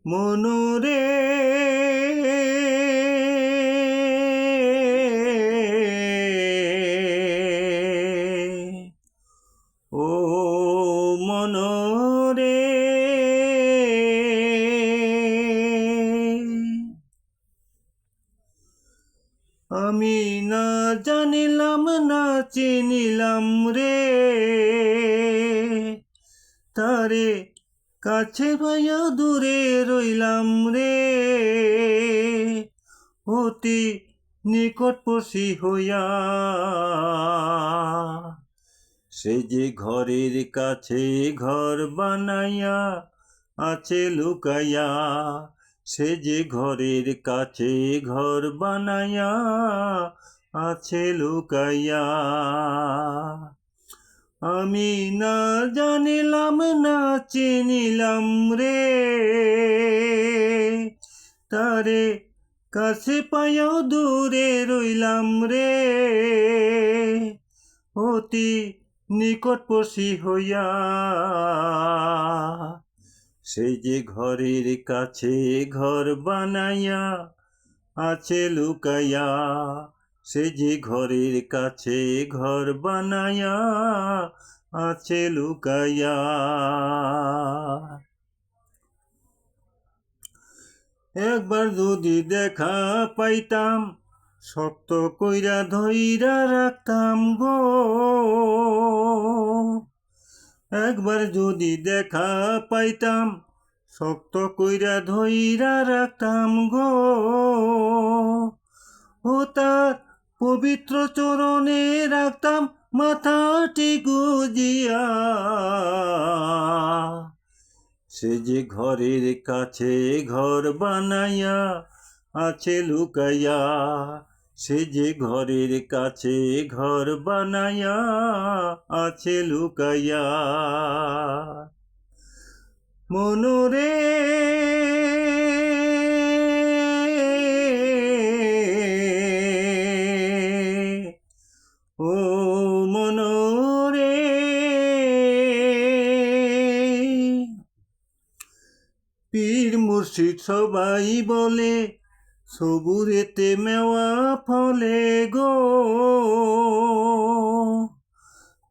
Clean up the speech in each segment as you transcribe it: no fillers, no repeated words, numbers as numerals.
মনরে ও মনরে আমি না জানিলাম না চিনিলাম রে তারে কাছে ভাইয়া দূরে রইলাম রে অতি নিকটবর্তী হইয়া সে যে ঘরের কাছে ঘর বানাইয়া আছে লুকাইয়া সে যে ঘরের কাছে ঘর বানাইয়া আছে লুকাইয়া আমি না জানিলাম না চিনিলাম রে তারে কাছে পাইয়াও দূরে রইলাম রে অতি নিকটবর্তী হইয়া সেই যে ঘরের কাছে ঘর বানাইয়া আছে লুকাইয়া সে যে ঘরের কাছে ঘর বানাইয়া আছে লুকাইয়া একবার যদি দেখা পাইতাম শক্ত কইরা ধইরা রাখতাম গো একবার যদি দেখা পাইতাম শক্ত কইরা ধইরা রাখতাম গো ও তার পবিত্র চরণে রাখতাম মাথাটি গুজিয়া সে যে ঘরের কাছে ঘর বানাইয়া আছে লুকাইয়া সে যে ঘরের কাছে ঘর বানাইয়া আছে লুকাইয়া মনরে ও মনরে পীর মুর্শিদ সবাই বলে সবুরেতে মেওয়া ফলে গো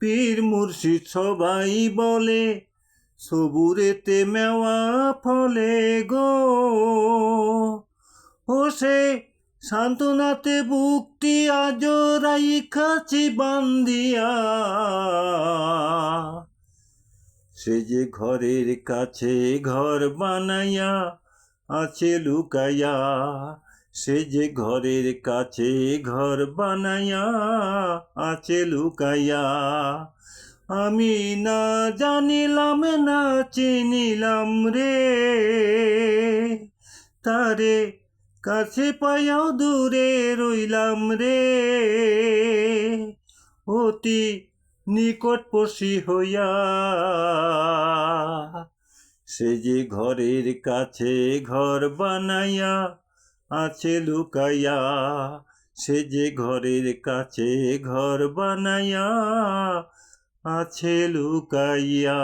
পীর মুর্শিদ সবাই বলে সবুরেতে মেওয়া ফলে গো ও সে সান্ত্বনাতে বুকটি আজ রাইখাছি বান্দিয়া সে যে ঘরের কাছে ঘর বানাইয়া আছে লুকাইয়া সে যে ঘরের কাছে ঘর বানাইয়া আছে লুকাইয়া আমি না জানিলাম না চিনিলাম রে তারে কাছে পাইয়াও দূরে রইলাম রে অতি নিকটবর্তী হইয়া সে যে ঘরের কাছে ঘর বানাইয়া আছে লুকাইয়া সে যে ঘরের কাছে ঘর বানাইয়া আছে লুকাইয়া।